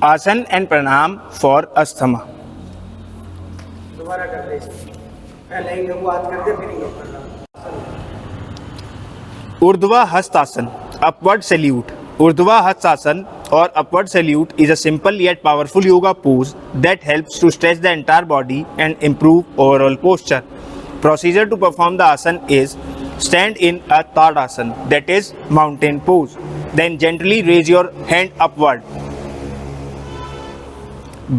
आसन and pranayama for asthma. दोबारा करते हैं पहले ही शुरुआत करते फिर ही ऊर्ध्वा हस्तासन, अपवर्ड सैल्यूट। ऊर्ध्वा हस्तासन or upward salute is a simple yet powerful yoga pose that helps to stretch the entire body and improve overall posture. Procedure to perform the asana is: stand in a Tadasana, that is mountain pose. Then gently raise your hand upward.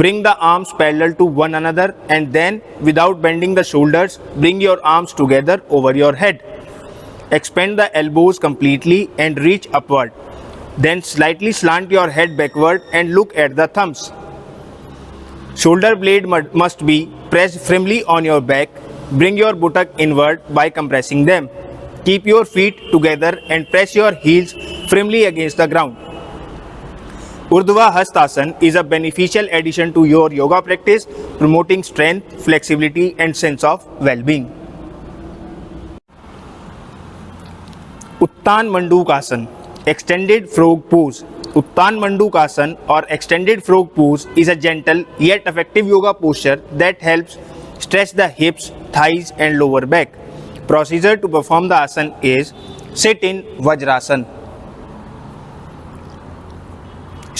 Bring the arms parallel to one another and then, without bending the shoulders, bring your arms together over your head. Expand the elbows completely and reach upward. Then slightly slant your head backward and look at the thumbs. Shoulder blade must be pressed firmly on your back. Bring your buttock inward by compressing them. Keep your feet together and press your heels firmly against the ground. Urdhva Hastasana is a beneficial addition to your yoga practice, promoting strength, flexibility and sense of well-being. Uttan Mandukasana, extended frog pose. Uttan Mandukasana or extended frog pose is a gentle yet effective yoga posture that helps stretch the hips, thighs and lower back. Procedure to perform the asana is: sit in Vajrasana.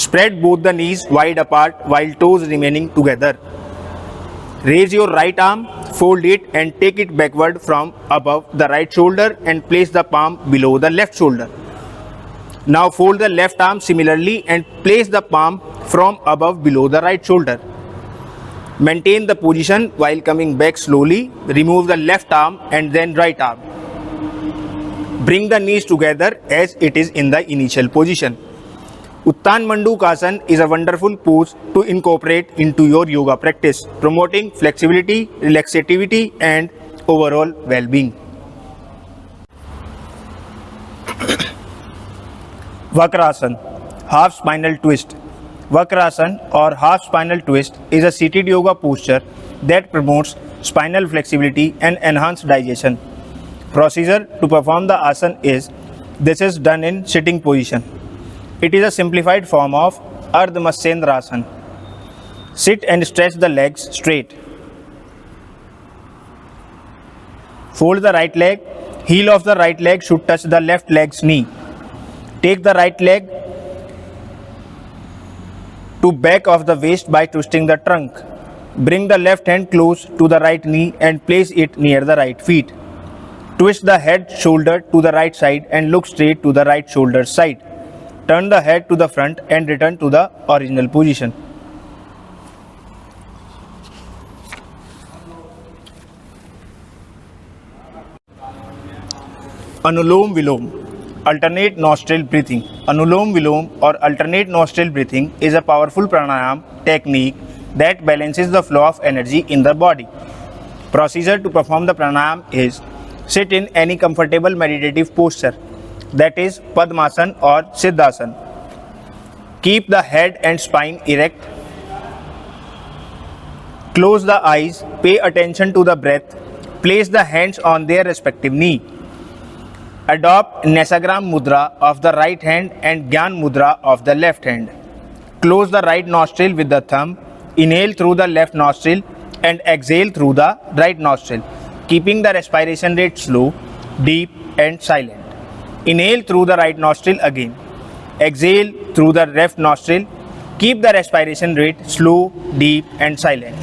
Spread both the knees wide apart while toes remaining together. Raise your right arm, fold it and take it backward from above the right shoulder and place the palm below the left shoulder. Now fold the left arm similarly and place the palm from above below the right shoulder. Maintain the position while coming back slowly. Remove the left arm and then right arm. Bring the knees together as it is in the initial position. Uttan Mandukasana is a wonderful pose to incorporate into your yoga practice, promoting flexibility, relaxativity and overall well-being. Vakrasana, half spinal twist. Vakrasana or half spinal twist is a seated yoga posture that promotes spinal flexibility and enhanced digestion. Procedure to perform the asana is: this is done in sitting position. It is a simplified form of Ardha Matsyendrasana. Sit and stretch the legs straight. Fold the right leg. Heel of the right leg should touch the left leg's knee. Take the right leg to back of the waist by twisting the trunk. Bring the left hand close to the right knee and place it near the right feet. Twist the head shoulder to the right side and look straight to the right shoulder side. Turn the head to the front and return to the original position. Anulom Vilom, alternate nostril breathing. Anulom Vilom or alternate nostril breathing is a powerful pranayam technique that balances the flow of energy in the body. Procedure to perform the pranayam is: sit in any comfortable meditative posture, that is Padmasana or Siddhasana. Keep the head and spine erect. Close the eyes, pay attention to the breath. Place the hands on their respective knee. Adopt Nasagram Mudra of the right hand and Gyan Mudra of the left hand. Close the right nostril with the thumb. Inhale through the left nostril and exhale through the right nostril, keeping the respiration rate slow, deep and silent. Inhale through the right nostril again. Exhale through the left nostril. Keep the respiration rate slow, deep and silent.